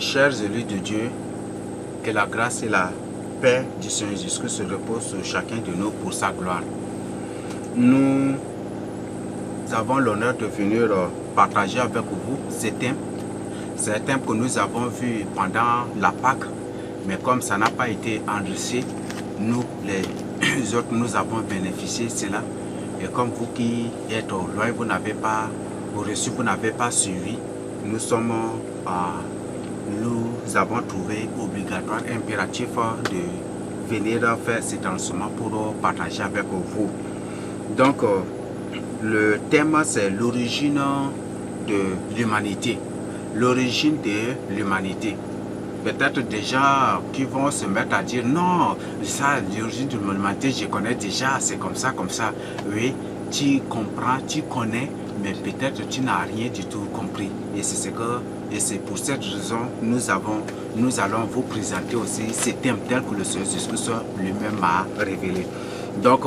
Chers élus de Dieu, que la grâce et la paix du Seigneur Jésus-Christ se reposent sur chacun de nous pour sa gloire. Nous avons l'honneur de venir partager avec vous ces thèmes. C'est un thème que nous avons vu pendant la Pâque, mais comme ça n'a pas été enregistré, nous les autres nous avons bénéficié de cela. Et comme vous qui êtes au loin, vous n'avez pas reçu, vous n'avez pas suivi, nous avons trouvé obligatoire, impératif de venir faire cet enseignement pour partager avec vous. Donc, le thème, c'est l'origine de l'humanité. L'origine de l'humanité. Peut-être déjà qui vont se mettre à dire non, ça, l'origine de l'humanité, je connais déjà, c'est comme ça, comme ça. Oui, tu comprends, tu connais, mais peut-être tu n'as rien du tout compris. Et c'est pour cette raison nous allons vous présenter aussi ces thèmes tels que le Seigneur Jésus lui-même a révélé. Donc,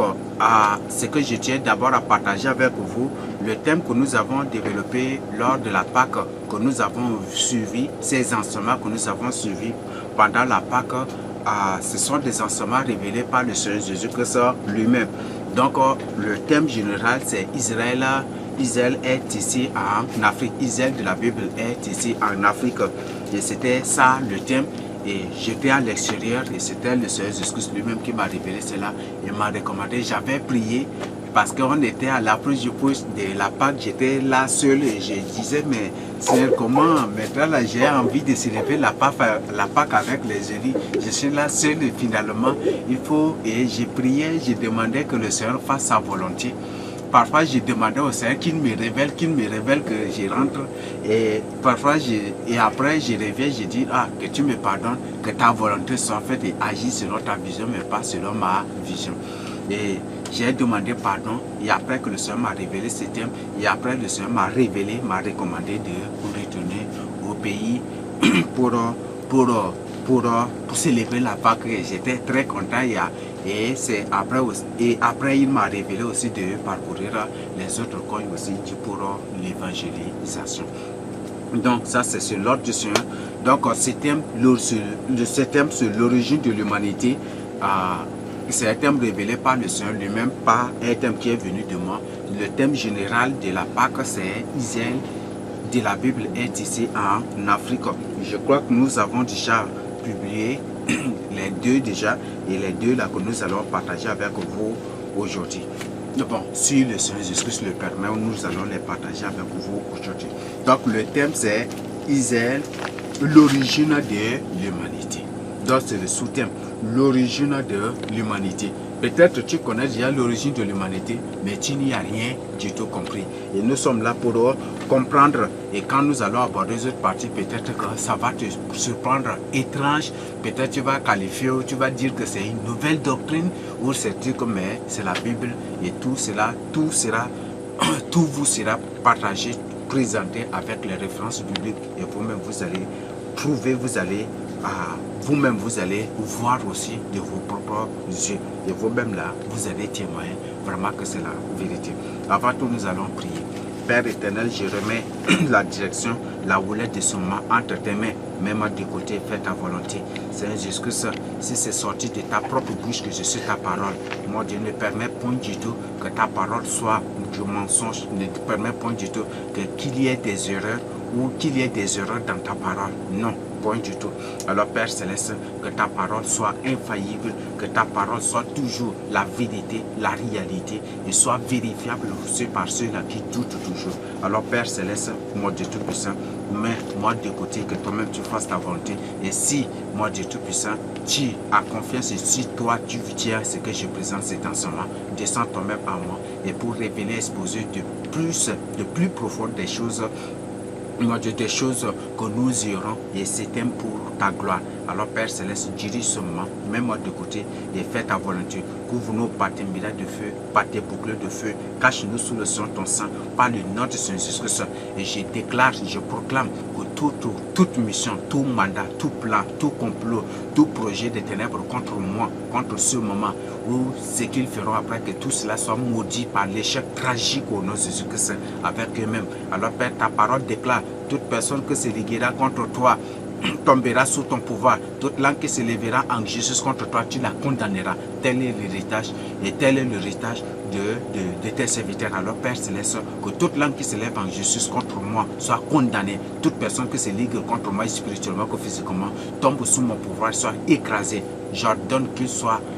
ce que je tiens d'abord à partager avec vous, le thème que nous avons développé lors de la Pâque, que nous avons suivi, ces enseignements que nous avons suivis pendant la Pâque, ce sont des enseignements révélés par le Seigneur Jésus-Christ lui-même. Donc, le thème général, c'est Israël. Israël est ici en Afrique. Israël de la Bible est ici en Afrique. Et c'était ça le thème. Et j'étais à l'extérieur et c'était le Seigneur Jésus-Christ lui-même qui m'a révélé cela et m'a recommandé. J'avais prié parce qu'on était à l'approche du poste de la Pâque. J'étais là seul et je disais, mais Seigneur, comment maintenant là j'ai envie de célébrer la Pâque avec les élus. Je suis là seul et finalement il faut, et j'ai prié, j'ai demandé que le Seigneur fasse sa volonté. Parfois, je demandais au Seigneur qu'il me révèle que je rentre. Et parfois, et après, je reviens, je dis, que tu me pardonnes, que ta volonté soit faite et agis selon ta vision, mais pas selon ma vision. Et j'ai demandé pardon. Et après que le Seigneur m'a révélé ce thème, et après le Seigneur m'a révélé, m'a recommandé de retourner au pays pour célébrer la Pâque. J'étais très content. Et après il m'a révélé aussi de parcourir les autres coins aussi pour l'évangélisation. Donc ça c'est sur l'ordre du Seigneur. Donc ce thème sur l'origine de l'humanité, c'est un thème révélé par le Seigneur lui-même, pas un thème qui est venu de moi. Le thème général de la Pâque, c'est Israël de la Bible est ici en Afrique. Je crois que nous avons déjà publié les deux déjà, et les deux là que nous allons partager avec vous aujourd'hui. Bon, si le Seigneur Jésus-Christ le permet, nous allons les partager avec vous aujourd'hui. Donc le thème c'est Israël, l'origine de l'humanité. Donc c'est le sous-thème, l'origine de l'humanité. Peut-être tu connais déjà l'origine de l'humanité, mais tu n'y as rien du tout compris. Et nous sommes là pour comprendre. Et quand nous allons aborder cette partie, peut-être que ça va te surprendre étrange. Peut-être tu vas qualifier ou tu vas dire que c'est une nouvelle doctrine ou c'est dire que mais c'est la Bible et tout vous sera partagé, présenté avec les références bibliques. Et vous-même vous allez trouver, vous-même vous allez voir aussi de vos propres yeux. Et vous-même là, vous allez témoigner vraiment que c'est la vérité. Avant tout, nous allons prier. Père éternel, je remets la direction, la houlette de ce moment entre tes mains. Mets-moi de côté, fais ta volonté. Seigneur Jésus-Christ, si c'est sorti de ta propre bouche que je suis ta parole, mon Dieu ne permet point du tout que ta parole soit du mensonge, ne te permet point du tout qu'il y ait des erreurs ou qu'il y ait des erreurs dans ta parole. Non, point du tout. Alors Père Céleste, que ta parole soit infaillible, que ta parole soit toujours la vérité, la réalité, et soit vérifiable par ceux-là qui doutent toujours. Alors Père Céleste, mon Dieu Tout-Puissant, mets-moi de côté, que toi-même tu fasses ta volonté. Et si, mon Dieu Tout-Puissant, tu as confiance et si toi tu tiens ce que je présente cet enseignement, descends toi-même à moi et pour révéler, exposer de plus profond des choses, mon Dieu, des choses que nous irons et c'est pour ta gloire. Alors Père Céleste, dirige ce moment, mets-moi de côté et fais ta volonté. Couvre-nous par tes miracles de feu, par tes boucles de feu. Cache-nous sous le sang de ton sang, par le nom de Seigneur Jésus-Christ. Et je déclare, je proclame que toute mission, tout mandat, tout plan, tout complot, tout projet de ténèbres contre moi, contre ce moment, ou ce qu'ils feront après que tout cela soit maudit par l'échec tragique au nom de Jésus-Christ avec eux-mêmes. Alors Père, ta parole déclare, toute personne que se liguera contre toi, tombera sous ton pouvoir. Toute langue qui se lèvera en justice contre toi, tu la condamneras. Tel est l'héritage et tel est l'héritage de tes serviteurs. Alors Père Céleste, que toute langue qui se lève en justice contre moi soit condamnée. Toute personne qui se ligue contre moi spirituellement ou physiquement tombe sous mon pouvoir, soit écrasée. J'ordonne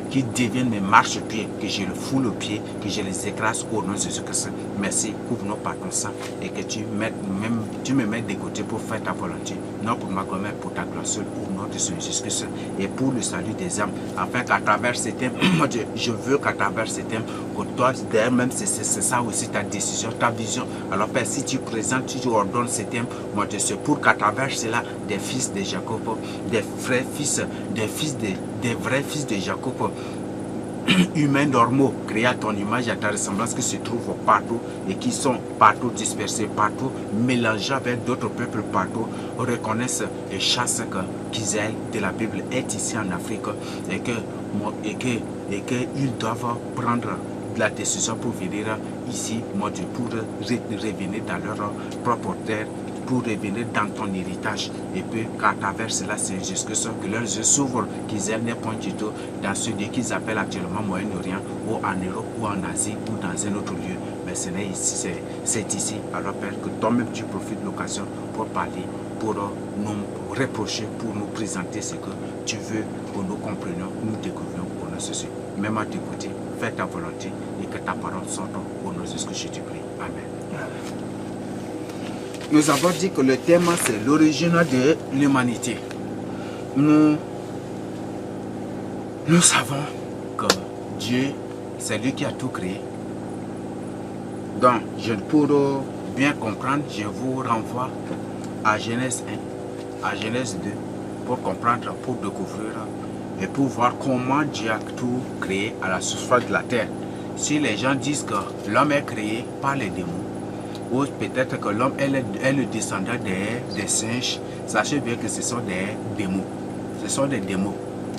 qu'ils deviennent mes marchepieds, que je le foule aux pieds, que je les écrase au nom de Jésus-Christ. Merci, couvre-nous par ton sang et que tu me mettes de côté pour faire ta volonté, non pour ma gloire, pour ta gloire seule, au nom de Jésus-Christ et pour le salut des âmes, afin qu'à travers ces thèmes, je veux qu'à travers ces thèmes, que toi, d'ailleurs même c'est ça aussi ta décision, ta vision. Alors Père, si tu présentes, tu ordonnes ces thèmes, moi je sais pour qu'à travers cela, des fils de Jacob, des vrais fils de Jacob, humains normaux, créés à ton image et à ta ressemblance, qui se trouvent partout et qui sont partout dispersés, partout mélangés avec d'autres peuples partout, reconnaissent et chassent qu'Israël de la Bible est ici en Afrique et qu'ils doivent prendre la décision pour venir ici, mon Dieu, pour revenir dans leur propre terre, pour revenir dans ton héritage. Et puis qu'à travers cela, c'est juste que leurs yeux s'ouvrent, qu'Israël n'est point du tout dans ce Dieu qu'ils appellent actuellement Moyen-Orient, ou en Europe, ou en Asie, ou dans un autre lieu. Mais ce n'est ici, c'est ici. Alors Père, que toi-même tu profites de l'occasion pour parler, pour nous reprocher, pour nous présenter ce que tu veux que nous comprenions, nous découvrions au nom de Jésus. Même à t'écouter, fais ta volonté et que ta parole sorte au nom de Jésus que je te prie. Amen. Nous avons dit que le thème c'est l'origine de l'humanité. Nous savons que Dieu, c'est lui qui a tout créé. Donc, pour bien comprendre, je vous renvoie à Genèse 1, à Genèse 2, pour comprendre, pour découvrir et pour voir comment Dieu a tout créé à la surface de la terre. Si les gens disent que l'homme est créé par les démons, ou peut-être que l'homme est le descendant des singes, sachez bien que ce sont des démons. Ce sont des démons.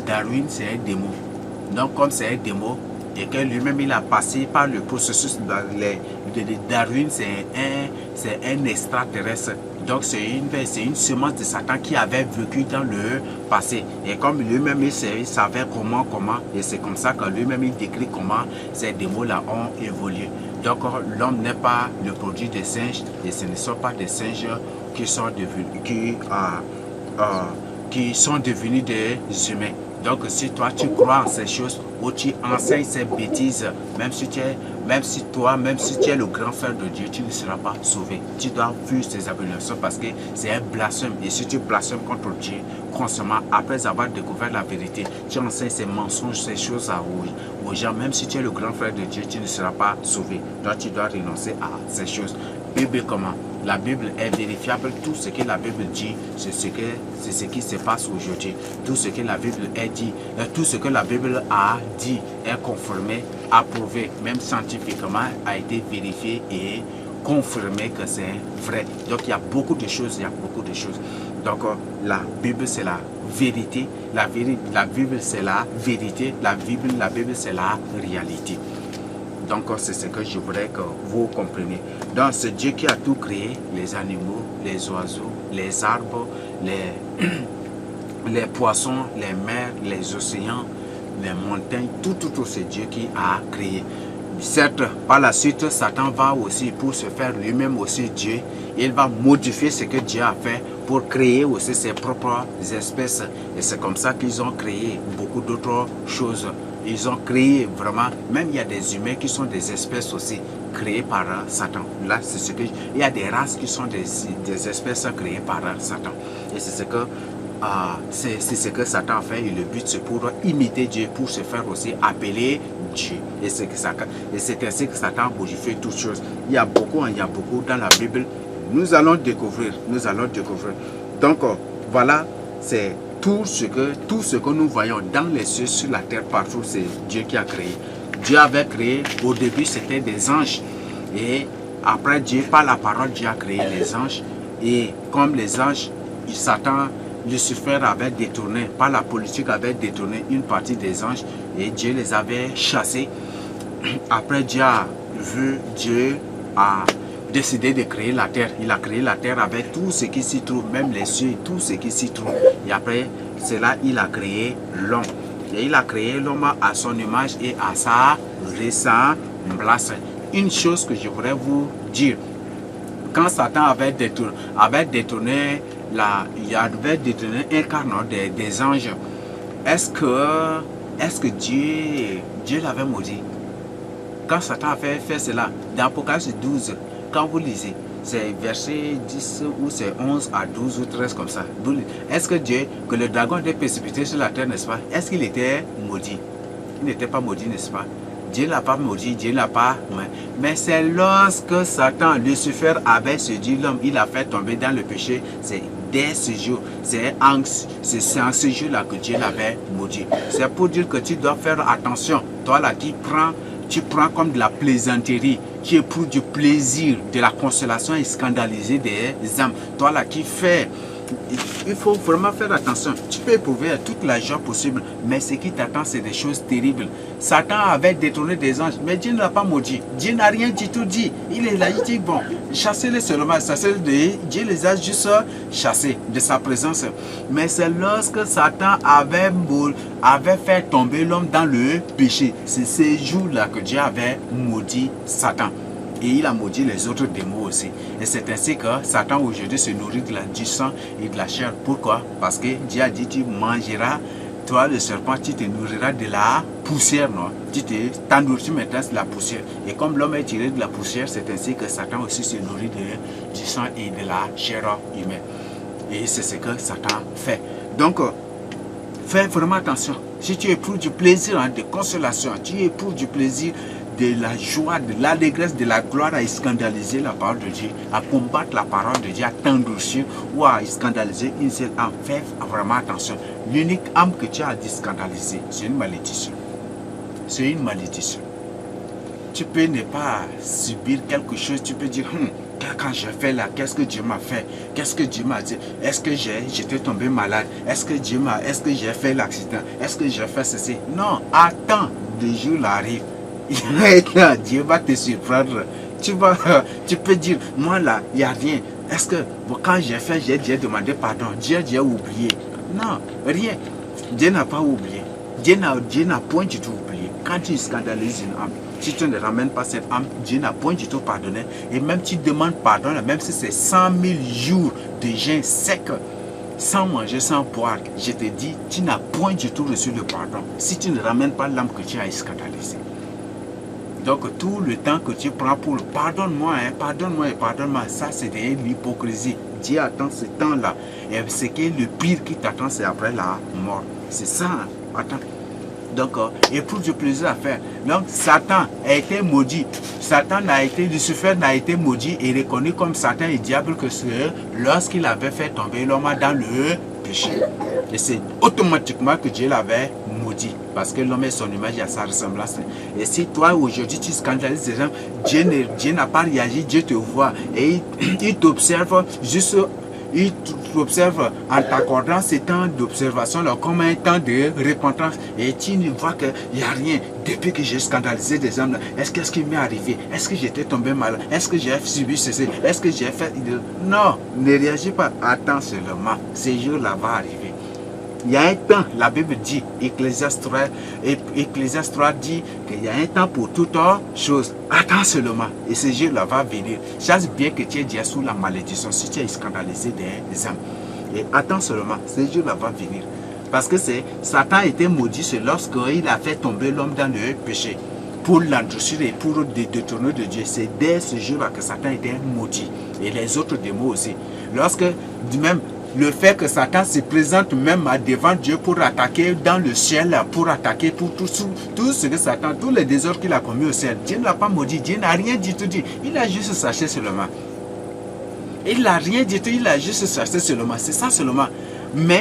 Darwin, c'est un démon. Donc, comme c'est un démon, et que lui-même il a passé par le processus de Darwin, c'est un extraterrestre. Donc, c'est une semence de Satan qui avait vécu dans le passé. Et comme lui-même il savait comment, et c'est comme ça que lui-même il décrit comment ces démons-là ont évolué. Donc, l'homme n'est pas le produit des singes, et ce ne sont pas des singes qui sont devenus des humains. Donc, si toi tu crois en ces choses, ou tu enseignes ces bêtises, même si tu es le grand frère de Dieu, tu ne seras pas sauvé. Tu dois fuir ces abominations parce que c'est un blasphème. Et si tu blasphèmes contre Dieu constamment, après avoir découvert la vérité, tu enseignes ces mensonges, ces choses aux gens, même si tu es le grand frère de Dieu, tu ne seras pas sauvé. Donc, tu dois renoncer à ces choses. Bibliquement, la Bible est vérifiable. Tout ce que la Bible dit, c'est ce qui se passe aujourd'hui. Tout ce que la Bible a dit, tout ce que la Bible a dit est confirmé, approuvé, même scientifiquement a été vérifié et confirmé que c'est vrai. Donc il y a beaucoup de choses, Donc la Bible c'est la vérité, la Bible c'est la vérité, la Bible c'est la réalité. Donc c'est ce que je voudrais que vous compreniez. Donc c'est Dieu qui a tout créé, les animaux, les oiseaux, les arbres, les poissons, les mers, les océans, les montagnes, tout c'est Dieu qui a créé. Certes, par la suite, Satan va aussi, pour se faire lui-même aussi Dieu, il va modifier ce que Dieu a fait pour créer aussi ses propres espèces. Et c'est comme ça qu'ils ont créé beaucoup d'autres choses. Ils ont créé vraiment, même il y a des humains qui sont des espèces aussi créées par Satan. Là, c'est ce que il y a des races qui sont des espèces créées par Satan. Et c'est ce que Satan a fait. Et le but, c'est pour imiter Dieu, pour se faire aussi appeler Dieu. Et c'est ainsi que Satan a modifié toutes choses. Il y a beaucoup dans la Bible. Nous allons découvrir. Donc, voilà, c'est tout ce que nous voyons dans les cieux, sur la terre, partout, c'est Dieu qui a créé. Dieu avait créé, au début, c'était des anges. Et après, Dieu, par la parole, Dieu a créé les anges. Et comme les anges, Satan, Lucifer avait détourné, par la politique, avait détourné une partie des anges. Et Dieu les avait chassés. Après, Dieu décidé de créer la terre. Il a créé la terre avec tout ce qui s'y trouve, même les cieux, tout ce qui s'y trouve. Et après cela, il a créé l'homme. Et il a créé l'homme à son image et à sa ressemblance. Une chose que je voudrais vous dire, quand Satan avait détourné un carnet des anges, est-ce que Dieu l'avait maudit? Quand Satan avait fait cela, dans Apocalypse 12, quand vous lisez, c'est verset 10 ou c'est 11 à 12 ou 13 comme ça. Est-ce que le dragon était précipité sur la terre, n'est-ce pas? Est-ce qu'il était maudit? Il n'était pas maudit, n'est-ce pas? Dieu ne l'a pas maudit, Dieu ne l'a pas. Mais c'est lorsque Satan, Lucifer, avait séduit l'homme, il a fait tomber dans le péché. C'est dès ce jour, c'est en ce jour-là que Dieu l'avait maudit. C'est pour dire que tu dois faire attention. Toi là tu prends comme de la plaisanterie, tu éprouves du plaisir, de la consolation et scandaliser des âmes. Toi là qui fais, il faut vraiment faire attention. Tu peux éprouver toute la joie possible, mais ce qui t'attend, c'est des choses terribles. Satan avait détourné des anges, mais Dieu ne l'a pas maudit. Dieu n'a rien du tout dit. Il est là, il dit bon, chassez-les seulement. Dieu les a juste chassés de sa présence. Mais c'est lorsque Satan avait fait tomber l'homme dans le péché. C'est ces jours-là que Dieu avait maudit Satan. Et il a maudit les autres démons aussi. Et c'est ainsi que Satan aujourd'hui se nourrit du sang et de la chair. Pourquoi? Parce que Dieu a dit, tu mangeras, toi le serpent, tu te nourriras de la poussière. Non? Tu maintenant de la poussière. Et comme l'homme est tiré de la poussière, c'est ainsi que Satan aussi se nourrit du sang et de la chair humaine. Et c'est ce que Satan fait. Donc, fais vraiment attention. Si tu éprouves du plaisir, de consolation, tu éprouves du plaisir, de la joie, de l'allégresse, de la gloire à scandaliser la parole de Dieu, à combattre la parole de Dieu, à t'endurcir ou à scandaliser une seule âme. Fais vraiment attention. L'unique âme que tu as à scandaliser, c'est une malédiction. C'est une malédiction. Tu peux ne pas subir quelque chose, tu peux dire, quand j'ai fait là, qu'est-ce que Dieu m'a fait? Qu'est-ce que Dieu m'a dit? Est-ce que j'étais tombé malade? Est-ce que j'ai fait l'accident? Est-ce que j'ai fait ceci? Non, attends, le jour arrive. Dieu va te surprendre. Tu peux dire, moi là, il n'y a rien. Est-ce que quand j'ai fait, j'ai demandé pardon? Dieu a oublié. Non, rien. Dieu n'a pas oublié. Dieu n'a point du tout oublié. Quand tu scandalises une âme, si tu ne ramènes pas cette âme, Dieu n'a point du tout pardonné. Et même tu demandes pardon, même si c'est 100 000 jours de jeûne sec, sans manger, sans boire, je te dis, tu n'as point du tout reçu le pardon. Si tu ne ramènes pas l'âme que tu as scandalisée. Donc tout le temps que tu prends pour pardonne-moi, pardonne-moi et pardonne-moi, ça c'est de l'hypocrisie. Dieu attend ce temps-là. Et ce qui est le pire qui t'attend, c'est après la mort. C'est ça, attends. Donc, éprouve du plaisir à faire. Donc, Satan a été maudit. Lucifer n'a été maudit et reconnu comme Satan et diable que c'est lorsqu'il avait fait tomber l'homme dans le péché. Et c'est automatiquement que Dieu l'avait maudit. Parce que l'homme est son image et à sa ressemblance. Et si toi, aujourd'hui, tu scandalises les gens, Dieu n'a pas réagi, Dieu te voit. Et il t'observe juste... Il t'observe en t'accordant ce temps d'observation comme un temps de repentance. Et tu ne vois qu'il n'y a rien. Depuis que j'ai scandalisé des hommes, qu'est-ce qui m'est arrivé? Est-ce que j'étais tombé malade? Est-ce que j'ai subi ceci? Est-ce que j'ai fait... Non, ne réagis pas. Attends seulement. Ce jour-là va arriver. Il y a un temps, la Bible dit, Ecclésiaste 3 dit qu'il y a un temps pour toute chose. Attends seulement. Et ce jour-là va venir. Chasse bien que tu es déjà sous la malédiction si tu es scandalisé des âmes. Et attends seulement. Ce jour-là va venir. Parce que Satan était maudit, c'est lorsqu'il a fait tomber l'homme dans le péché. Pour l'endurcir et pour le détourner de Dieu. C'est dès ce jour-là que Satan était maudit. Et les autres démons aussi. Lorsque, même, le fait que Satan se présente même devant Dieu pour attaquer dans le ciel, pour attaquer pour tout ce que Satan, tous les désordres qu'il a commis au ciel. Dieu ne l'a pas maudit, Dieu n'a rien du tout dit. Il a juste cherché seulement. Il n'a rien du tout, il a juste cherché seulement. C'est ça seulement. Mais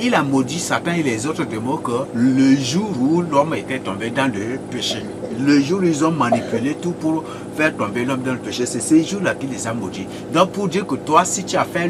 il a maudit Satan et les autres démons que le jour où l'homme était tombé dans le péché, le jour où ils ont manipulé tout pour faire tomber l'homme dans le péché, c'est ce jour-là qu'il les a maudits. Donc pour dire que toi, si tu as fait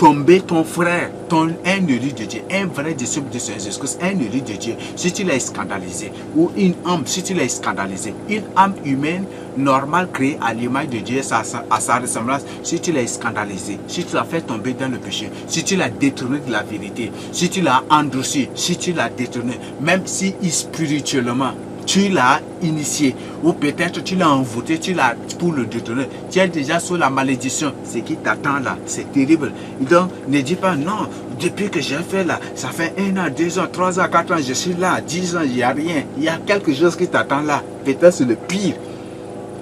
tomber ton frère, un élu de Dieu, un vrai disciple de Seigneur Jésus-Christ, un élu de Dieu, si tu l'as scandalisé, ou une âme, si tu l'as scandalisé, une âme humaine normale créée à l'image de Dieu, à sa ressemblance, si tu l'as scandalisé, si tu l'as fait tomber dans le péché, si tu l'as détourné de la vérité, si tu l'as endurci, si tu l'as détourné, même si spirituellement, tu l'as initié, ou peut-être tu l'as envoûté, tu l'as pour le détourner, tu es déjà sous la malédiction, ce qui t'attend là, c'est terrible. Donc ne dis pas non, depuis que j'ai fait là, ça fait 1 an, 2 ans, 3 ans, 4 ans, je suis là, 10 ans, il n'y a rien, il y a quelque chose qui t'attend là, peut-être c'est le pire,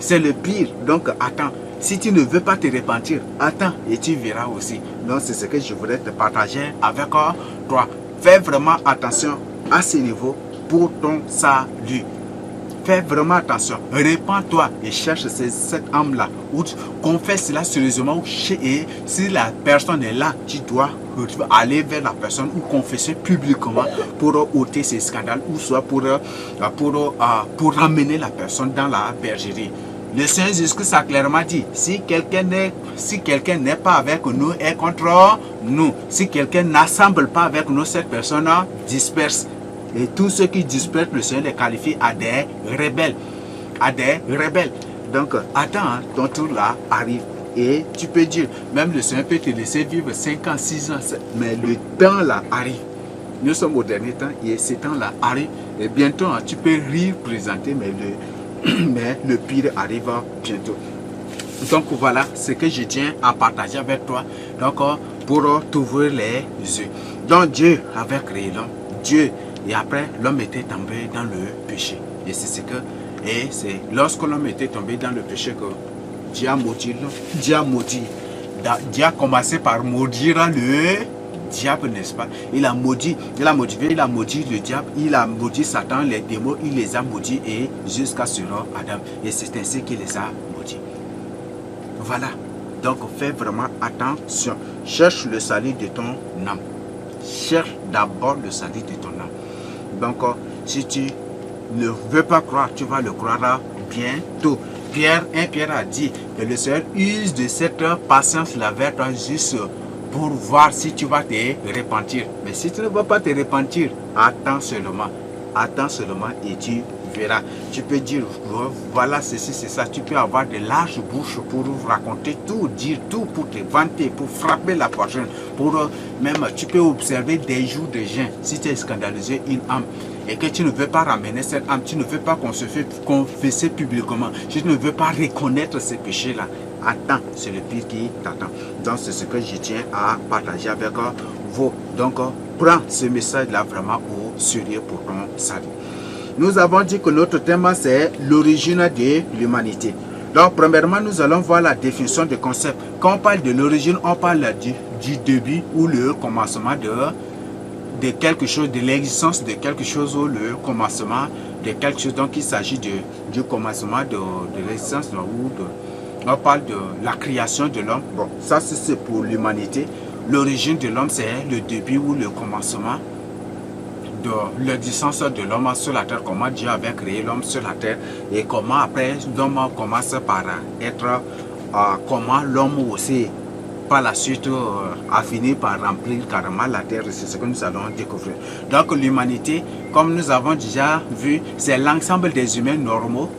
c'est le pire, donc attends. Si tu ne veux pas te repentir, attends et tu verras aussi. Donc c'est ce que je voudrais te partager avec toi. Fais vraiment attention à ce niveau pour ton salut. Fais vraiment attention. Répands-toi et cherche cette âme-là. Ou confesse cela sérieusement. Et si la personne est là, tu dois aller vers la personne ou confesser publiquement pour ôter ces scandales ou soit pour ramener la personne dans la bergerie. Le Seigneur Jésus-Christ a clairement dit, si quelqu'un n'est pas avec nous, est contre nous. Si quelqu'un n'assemble pas avec nous, cette personne disperse. Et tous ceux qui dispersent, le Seigneur les qualifie à des rebelles. Donc, attends, ton tour là arrive. Et tu peux dire, même le Seigneur peut te laisser vivre 5 ans, 6 ans, mais le temps là arrive. Nous sommes au dernier temps et ce temps là arrive. Et bientôt, tu peux rire, présenter, mais le pire arrive bientôt. Donc voilà ce que je tiens à partager avec toi. Donc pour t'ouvrir les yeux. Donc Dieu avait créé l'homme. Dieu. Et après, l'homme était tombé dans le péché. Et c'est lorsque l'homme était tombé dans le péché que Dieu a maudit l'homme. Dieu a commencé par maudire le diable, n'est-ce pas? Il a maudit le diable, il a maudit Satan, les démons, il les a maudits et jusqu'à sur Adam. Et c'est ainsi qu'il les a maudits. Voilà. Donc fais vraiment attention. Cherche le salut de ton âme. Cherche d'abord le salut de ton âme. Donc, si tu ne veux pas croire, tu vas le croire bientôt. Pierre a dit que le Seigneur use de cette patience-là vers toi juste pour voir si tu vas te repentir. Mais si tu ne vas pas te repentir, attends seulement et tu verras. Tu peux dire, voilà ceci, c'est ça. Tu peux avoir de larges bouches pour raconter tout, dire tout, pour te vanter, pour frapper la poitrine. Même, tu peux observer des jours de jeûne. Si tu es scandalisé une âme et que tu ne veux pas ramener cette âme, tu ne veux pas qu'on se fait confesser publiquement, si tu ne veux pas reconnaître ces péchés-là, attends, c'est le pire qui t'attend. Donc, c'est ce que je tiens à partager avec vous. Donc, prends ce message-là vraiment au sérieux pour ton salut. Nous avons dit que notre thème, c'est l'origine de l'humanité. Donc, premièrement, nous allons voir la définition du concept. Quand on parle de l'origine, on parle du début ou le commencement de quelque chose, de l'existence de quelque chose ou le commencement de quelque chose. Donc, il s'agit du commencement de l'existence on parle de la création de l'homme. Bon, ça, c'est pour l'humanité. L'origine de l'homme, c'est le début ou le commencement de l'existence de l'homme sur la terre, comment Dieu avait créé l'homme sur la terre et comment après l'homme commence par être, comment l'homme aussi par la suite a fini par remplir carrément la terre. C'est ce que nous allons découvrir. Donc l'humanité, comme nous avons déjà vu, c'est l'ensemble des humains normaux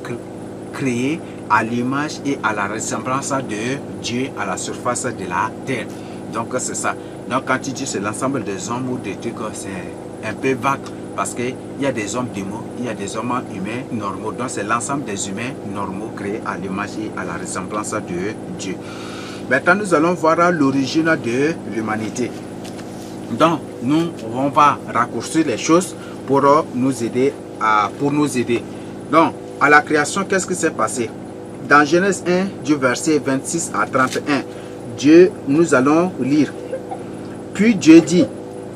créés à l'image et à la ressemblance de Dieu à la surface de la terre. Donc c'est ça. Donc quand tu dis c'est l'ensemble des hommes ou des trucs, c'est un peu vague parce qu'il y a des hommes démons, il y a des hommes humains normaux. Donc c'est l'ensemble des humains normaux créés à l'image et à la ressemblance de Dieu. Maintenant nous allons voir l'origine de l'humanité. Donc on va raccourcir les choses pour nous aider. Donc à la création, qu'est-ce qui s'est passé? Dans Genèse 1 du verset 26 à 31, nous allons lire. Puis Dieu dit,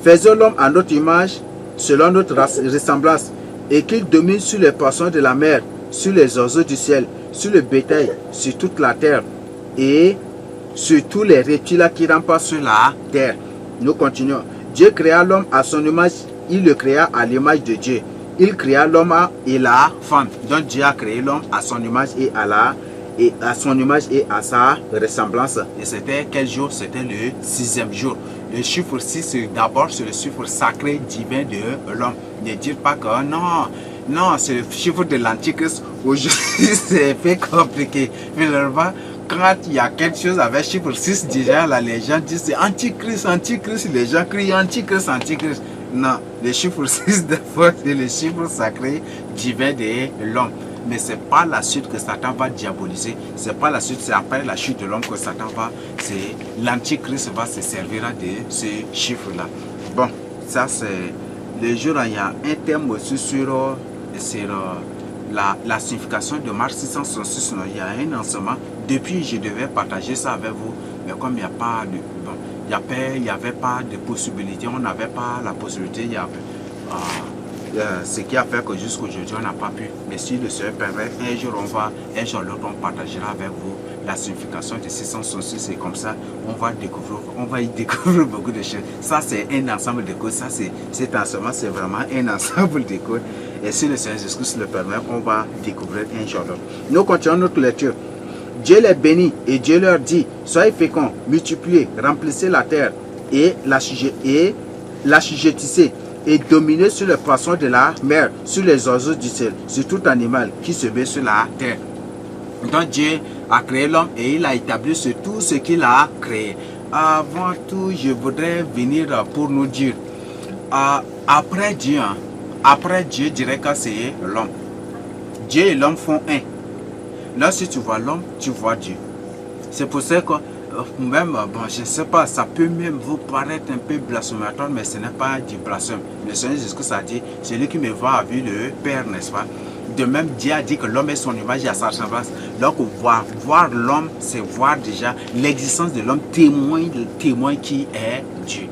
faisons l'homme à notre image, selon notre ressemblance, et qu'il domine sur les poissons de la mer, sur les oiseaux du ciel, sur le bétail, sur toute la terre, et sur tous les reptiles qui rampent sur la terre. Nous continuons. Dieu créa l'homme à son image, il le créa à l'image de Dieu. Il créa l'homme et la femme. Donc Dieu a créé l'homme à son image et à la et à son image et à sa ressemblance. Et c'était quel jour? C'était le 6e jour. Le chiffre 6, d'abord, c'est le chiffre sacré divin de l'homme. Ne dites pas que non, c'est le chiffre de l'Antichrist. Aujourd'hui, c'est fait compliqué. Finalement, quand il y a quelque chose avec chiffre 6, déjà, là, les gens disent c'est Antichrist, Antichrist. Les gens crient Antichrist, Antichrist. Non, le chiffre 6, d'abord, c'est le chiffre sacré divin de l'homme. Mais ce n'est pas la suite que Satan va diaboliser. Ce n'est pas la suite, c'est après la chute de l'homme que Satan va. C'est l'Antichrist va se servir de ce chiffre-là. Bon, ça c'est le jour, il y a un thème aussi sur la signification de Marc 666. Il y a un enseignement. Depuis, je devais partager ça avec vous. Mais comme il n'y a pas de. Bon, il n'y avait pas de possibilité. On n'avait pas la possibilité. Il y avait. Ce qui a fait que jusqu'aujourd'hui on n'a pas pu. Mais si le Seigneur permet, un jour l'autre on partagera avec vous la signification de 666 et comme ça on va y découvrir beaucoup de choses. Ça c'est un ensemble de codes, cet enseignement c'est vraiment un ensemble de codes. Et si le Seigneur Jésus le permet, on va découvrir un jour l'autre. Nous continuons notre lecture. Dieu les bénit et Dieu leur dit, soyez féconds, multipliez, remplissez la terre et l'assujettissez et dominez sur les poissons de la mer, sur les oiseaux du ciel, sur tout animal qui se met sur la terre. Donc Dieu a créé l'homme et il a établi sur tout ce qu'il a créé. Avant tout, je voudrais venir pour nous dire, après Dieu, je dirais que c'est l'homme. Dieu et l'homme font un. Là, si tu vois l'homme, tu vois Dieu. C'est pour ça que même, bon, je ne sais pas, ça peut même vous paraître un peu blasphématoire, mais ce n'est pas du blasphème. Le Seigneur Jésus a dit, celui qui me voit a vu le Père, n'est-ce pas? De même, Dieu a dit que l'homme est son image et à sa ressemblance. Donc, voir l'homme, c'est voir déjà l'existence de l'homme, témoin qui est Dieu.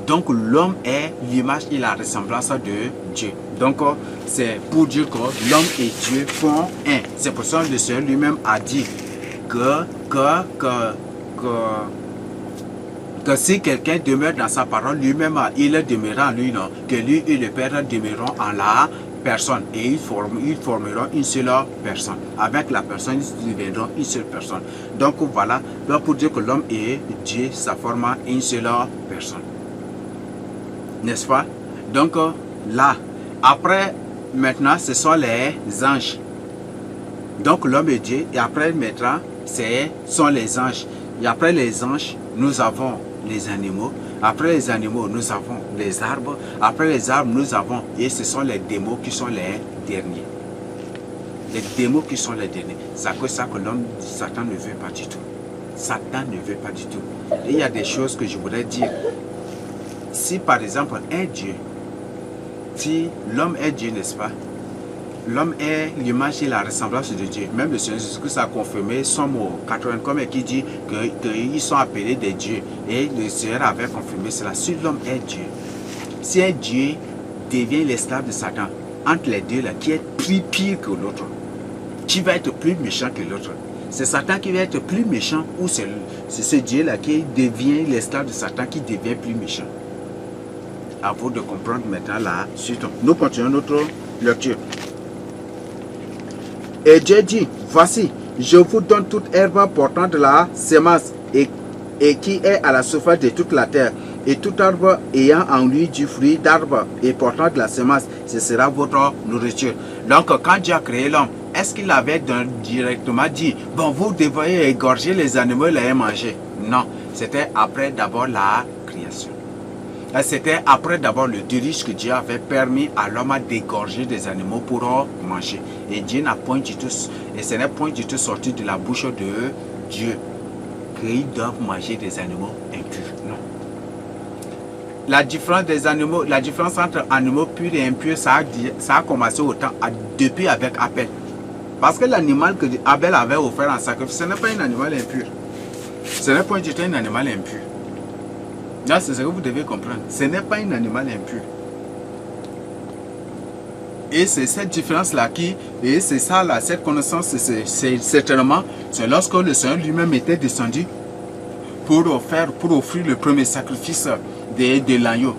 Donc, l'homme est l'image et la ressemblance de Dieu. Donc, c'est pour dire que l'homme et Dieu font un. C'est pour ça que le Seigneur lui-même a dit que si quelqu'un demeure dans sa parole, lui-même, il demeurera en lui, non? Que lui et le Père demeureront en la personne. Et ils formeront une seule personne. Avec la personne, ils deviendront une seule personne. Donc voilà, donc pour dire que l'homme et Dieu, ça forme une seule personne. N'est-ce pas? Donc là, après, maintenant, ce sont les anges. Donc l'homme et Dieu, et après maintenant, ce sont les anges. Et après les anges, nous avons les animaux. Après les animaux, nous avons les arbres. Après les arbres, nous avons, et ce sont les démons qui sont les derniers. Les démons qui sont les derniers. C'est à cause de ça que l'homme, Satan ne veut pas du tout. Satan ne veut pas du tout. Et il y a des choses que je voudrais dire. Si par exemple un Dieu, si l'homme est Dieu, n'est-ce pas? L'homme est l'image et la ressemblance de Dieu. Même le Seigneur Jésus a confirmé son mot 80 comme qui dit qu'ils sont appelés des dieux. Et le Seigneur avait confirmé cela. Si l'homme est Dieu, si un Dieu devient l'esclave de Satan, entre les deux là, qui est plus pire que l'autre, qui va être plus méchant que l'autre? C'est Satan qui va être plus méchant ou c'est ce Dieu là qui devient l'esclave de Satan qui devient plus méchant? À vous de comprendre maintenant la suite. Nous continuons notre lecture. Et Dieu dit, voici, je vous donne toute herbe portant de la semence et qui est à la surface de toute la terre. Et tout arbre ayant en lui du fruit d'arbre et portant de la semence, ce sera votre nourriture. Donc quand Dieu a créé l'homme, est-ce qu'il avait directement dit, bon, vous devez égorger les animaux et les manger? Non, c'était après d'abord la création. C'était après d'abord le dirige que Dieu avait permis à l'homme d'égorger des animaux pour manger. Et Dieu n'a point du tout, et ce n'est point du tout sorti de la bouche de Dieu qu'ils doivent manger des animaux impurs. Non. La différence des animaux, la différence entre animaux purs et impurs, ça a commencé depuis avec Abel. Parce que l'animal que Abel avait offert en sacrifice, ce n'est pas un animal impur. Ce n'est point du tout un animal impur. C'est ce que vous devez comprendre. Ce n'est pas un animal impur. Et c'est cette différence-là et c'est ça là, cette connaissance, c'est certainement, c'est lorsque le Seigneur lui-même était descendu pour offrir le premier sacrifice de l'agneau.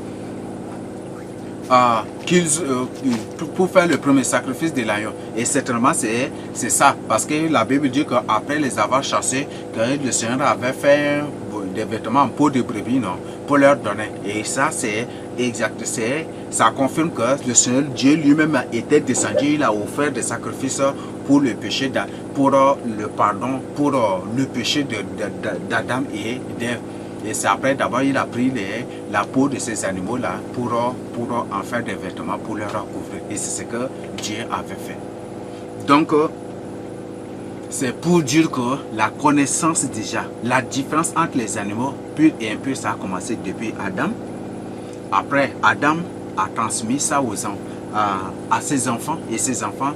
pour faire le premier sacrifice de l'agneau. Et certainement, c'est ça. Parce que la Bible dit qu'après les avoir chassés, que le Seigneur avait fait des vêtements en peau de brebis, non, pour leur donner. Et ça, c'est exact. Ça confirme que le Seigneur Dieu lui-même était descendu. Il a offert des sacrifices pour le péché, pour le pardon, pour le péché d'Adam et d'Ève. Et c'est après, d'abord, il a pris la peau de ces animaux-là pour en faire des vêtements, pour leur recouvrir. Et c'est ce que Dieu avait fait. Donc, c'est pour dire que la connaissance déjà, la différence entre les animaux purs et impurs, ça a commencé depuis Adam. Après, Adam a transmis ça à ses enfants. Et ses enfants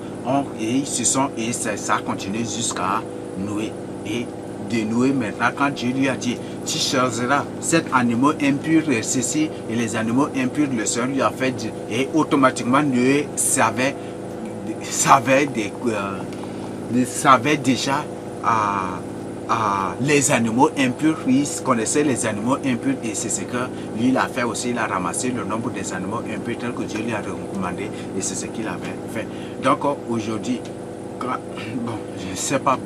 ça a continué jusqu'à Noé. Et de Noé maintenant, quand Dieu lui a dit, tu choisiras cet animal impur, ceci, et les animaux impurs, le Seigneur lui a fait dire, et automatiquement Noé savait déjà les animaux impurs. Il connaissait les animaux impurs et c'est ce que lui il a fait aussi. Il a ramassé le nombre des animaux impurs tel que Dieu lui a recommandé et c'est ce qu'il avait fait. Donc aujourd'hui, bon, je ne sais pas,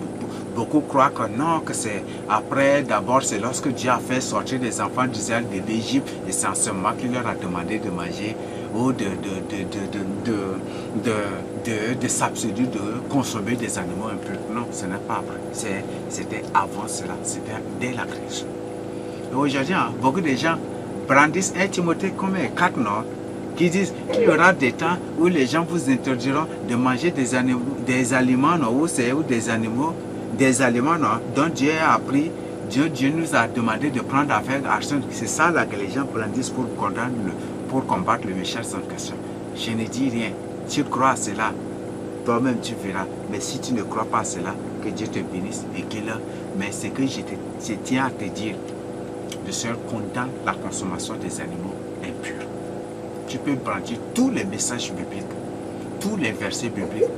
beaucoup croient que non, que c'est après, d'abord c'est lorsque Dieu a fait sortir les enfants d'Israël de l'Égypte et c'est en ce moment qu'il leur a demandé de manger ou de s'abstenir de consommer des animaux impurs. Non, ce n'est pas vrai. C'était avant cela, c'était dès la création. Aujourd'hui, beaucoup de gens brandissent 1 Timothée comme 4 nord qui disent qu'il y aura des temps où les gens vous interdiront de manger des aliments ou des aliments dont Dieu a appris. Dieu nous a demandé de prendre avec action. C'est ça là que les gens brandissent pour combattre le méchant sans question. Je ne dis rien. Tu crois à cela, toi-même tu verras. Mais si tu ne crois pas à cela, que Dieu te bénisse et mais ce que je tiens à te dire, le Seigneur condamne la consommation des animaux impurs. Tu peux brandir tous les messages bibliques, tous les versets bibliques,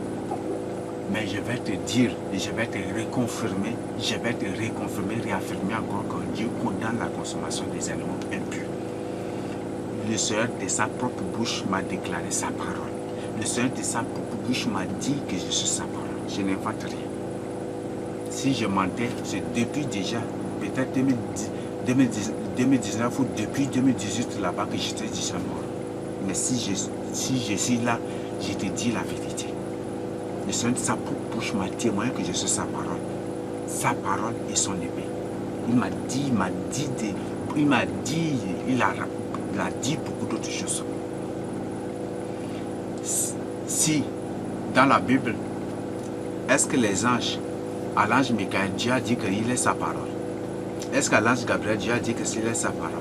mais je vais te dire et je vais te réconfirmer, réaffirmer encore que Dieu condamne la consommation des animaux impurs. Le Seigneur de sa propre bouche m'a déclaré sa parole. Le Seigneur de sa propre bouche m'a dit que je suis sa parole. Je n'invente rien. Si je mentais, c'est depuis déjà, peut-être 2019 ou depuis 2018 là-bas que j'étais déjà mort. Mais si je suis là, je te dis la vérité. Le Seigneur de sa propre bouche m'a témoigné que je suis sa parole. Sa parole et son épée. Il a dit beaucoup d'autres choses. Si, dans la Bible, est-ce que les anges, à l'ange Michael, Dieu a dit qu'il est sa parole? Est-ce qu'à l'ange Gabriel, Dieu a dit que c'est sa parole?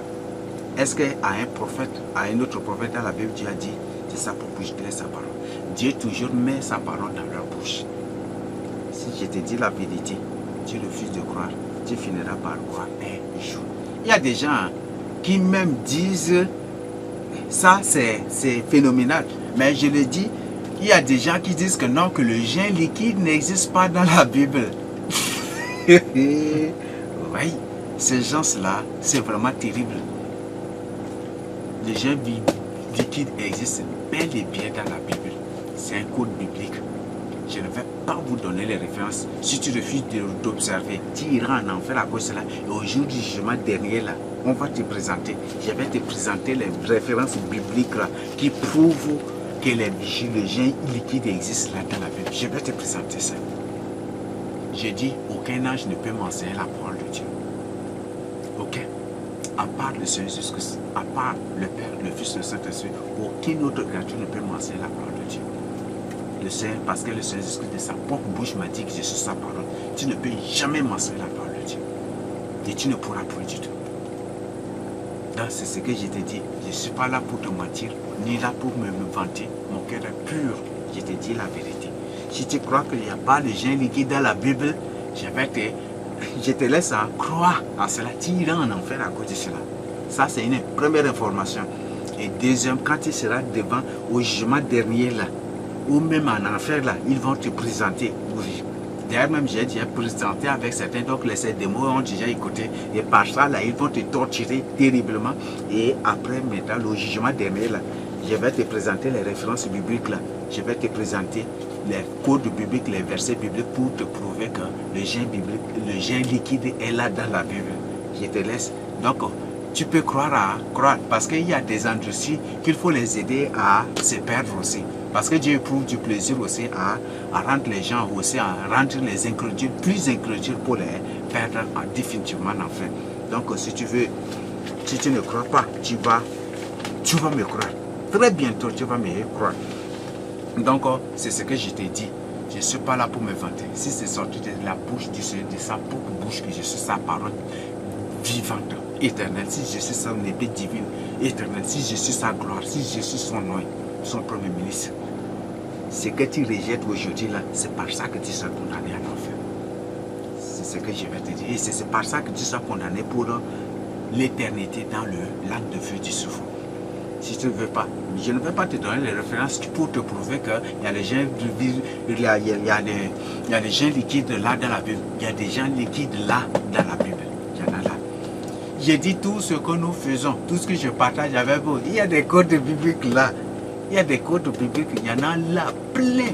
Est-ce qu'à un prophète, à un autre prophète dans la Bible, Dieu a dit c'est sa propre bouche, qu'il est sa parole? Dieu toujours met sa parole dans leur bouche. Si je te dis la vérité, tu refuses de croire, tu finiras par croire un jour. Il y a des gens qui même disent, ça c'est phénoménal, mais je le dis, il y a des gens qui disent que non, que le jeûne liquide n'existe pas dans la Bible. Oui, ces gens-là, c'est vraiment terrible. Le jeûne liquide existe bel et bien dans la Bible. C'est un code biblique. Je ne vais pas vous donner les références. Si tu refuses d'observer, tu iras en enfer à cause de cela. Et au jour du jugement dernier, là, on va te présenter. Je vais te présenter les références bibliques là, qui prouvent que le jeûne liquide existe là dans la Bible. Je vais te présenter ça. Je dis, aucun ange ne peut m'enseigner la parole de Dieu. Ok? À part le Seigneur Jésus-Christ, à part le Père, le Fils, le Saint-Esprit, aucune autre créature ne peut m'enseigner la parole de Dieu. Le Seigneur, parce que le Seigneur Jésus-Christ de sa propre bouche m'a dit que je suis sa parole. Tu ne peux jamais m'enseigner la parole de Dieu. Et tu ne pourras plus du tout. Donc c'est ce que je te dis. Je ne suis pas là pour te mentir, ni là pour me vanter. Mon cœur est pur. Je te dis la vérité. Si tu crois qu'il n'y a pas de jeûne liquide dans la Bible, je te laisse croire à cela. Tu iras en enfer à cause de cela. Ça, c'est une première information. Et deuxième, quand tu seras devant au jugement dernier là, ou même en enfer là, ils vont te présenter. Oui. D'ailleurs, même j'ai déjà présenté avec certains, donc les démons ont déjà écouté. Et par ça là, ils vont te torturer terriblement. Et après, maintenant, le jugement dernier là, Je vais te présenter les références bibliques là. Je vais te présenter les codes bibliques, les versets bibliques pour te prouver que le gen biblique, le gen liquide est là dans la Bible. Je te laisse. Donc, tu peux croire parce qu'il y a des endroits qu'il faut les aider à se perdre aussi. Parce que Dieu éprouve du plaisir aussi à rendre les gens aussi, à rendre les incrédules plus incrédules pour les perdre définitivement en fait. Donc, si tu veux, si tu ne crois pas, tu vas me croire. Très bientôt, tu vas me croire. Donc, c'est ce que je t'ai dit. Je ne suis pas là pour me vanter. Si c'est sorti de la bouche du Seigneur, de sa propre bouche, que je suis sa parole vivante, éternelle, si je suis son épée divine, éternelle, si je suis sa gloire, si je suis son nom, son premier ministre, ce que tu rejettes aujourd'hui là, c'est par ça que tu seras condamné à l'enfer. C'est ce que je vais te dire. Et c'est par ça que tu seras condamné pour l'éternité dans le lac de feu du souffle. Si tu ne veux pas, je ne vais pas te donner les références pour te prouver qu'il y a les gens il y a des gens liquides là dans la Bible. Il y a des gens liquides là dans la Bible. Il y en a là. J'ai dit tout ce que nous faisons, tout ce que je partage avec vous. Il y a des codes bibliques là. Il y a des codes bibliques, il y en a là, plein.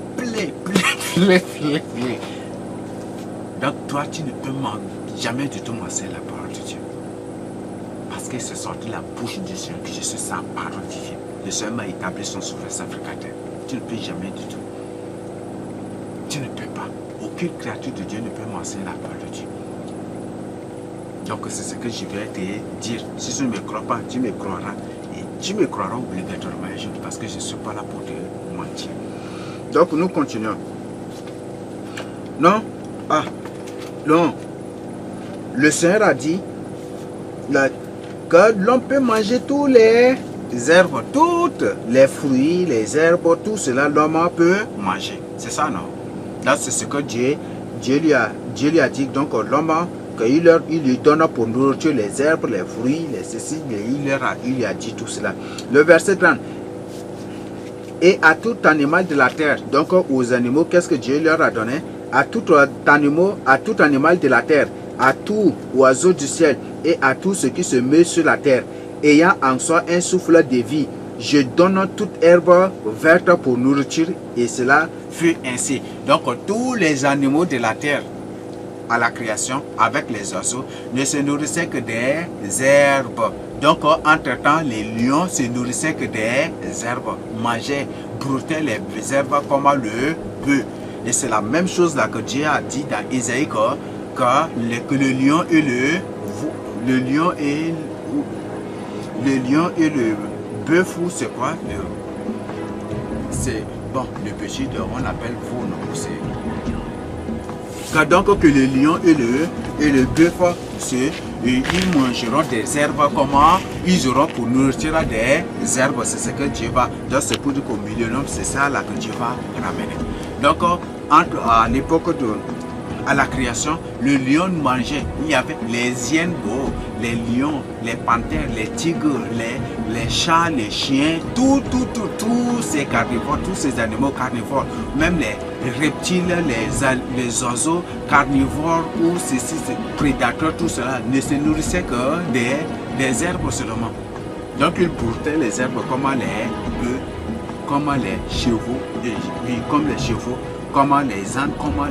Donc toi, tu ne peux jamais du tout mentionner la parole de Dieu. Parce que c'est sorti de la bouche du Seigneur que je suis sa parole divine. Le Seigneur m'a établi son souverain sacrificateur. Tu ne peux jamais du tout. Tu ne peux pas. Aucune créature de Dieu ne peut mentionner la parole de Dieu. Donc c'est ce que je vais te dire. Si tu ne me crois pas, tu me croiras. Et tu me croiras obligatoirement un jour parce que je ne suis pas là pour te mentir. Donc nous continuons. Non. Non. Le Seigneur a dit que l'on peut manger tous les herbes, toutes les fruits, les herbes, tout cela, l'homme peut manger. C'est ça, non? Là, c'est ce que Dieu lui a dit. Donc, l'homme, qu'il lui donne pour nourriture les herbes, les fruits, les ceci, il lui a dit tout cela. Le verset 30. Et à tout animal de la terre, donc aux animaux, qu'est-ce que Dieu leur a donné? À tout animal de la terre, à tout oiseau du ciel et à tout ce qui se met sur la terre, ayant en soi un souffle de vie, je donne toute herbe verte pour nourriture, et cela fut ainsi. Donc tous les animaux de la terre à la création, avec les oiseaux, ne se nourrissaient que des herbes. Donc entre-temps, les lions se nourrissaient que des herbes, mangeaient, broutaient les herbes comme le bœuf. Et c'est la même chose là que Dieu a dit dans Isaïe que le lion et le bœuf, c'est quoi? C'est bon, le petit, on appelle veau, non? Donc que le lion et le bœuf, ils mangeront des herbes, comment ils auront pour nourrir des herbes, c'est ce que Dieu va. Donc c'est pour dire qu'au milieu de l'homme, c'est ça là que Dieu va ramener. Donc à l'époque à la création, le lion mangeait. Il y avait les hyènes, les lions, les panthères, les tigres, les chats, les chiens, tous ces carnivores, tous ces animaux carnivores, même les reptiles, les oiseaux carnivores ou ces prédateurs, tout cela ne se nourrissaient que des herbes seulement. Donc ils broutaient les herbes comme les bœufs, comme les chevaux, comme les chevaux, comme les ânes, comme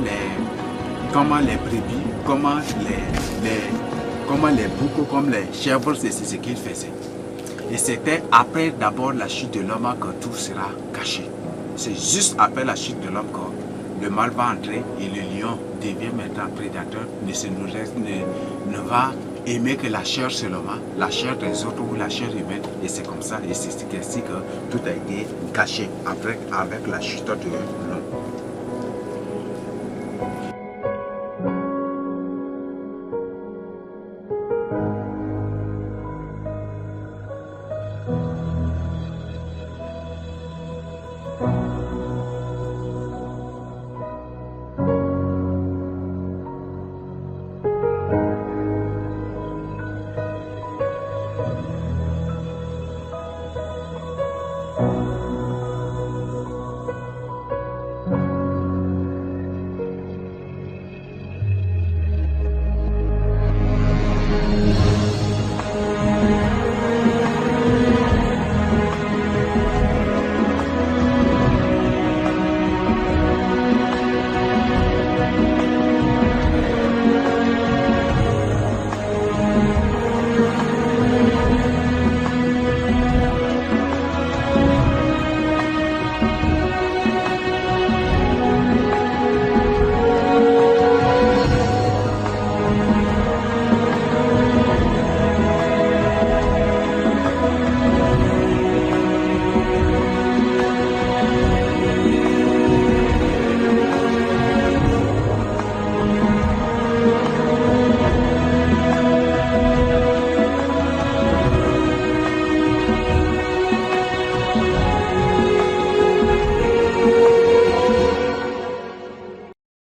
les brebis, comme les boucs, comme les chèvres, c'est ce qu'ils faisaient. Et c'était après d'abord la chute de l'homme que tout sera caché. C'est juste après la chute de l'homme que le mal va entrer et le lion devient maintenant prédateur, ne va aimer que la chair seulement, la chair des autres ou la chair humaine. Et c'est comme ça, et c'est ainsi que tout a été caché avec la chute de l'homme.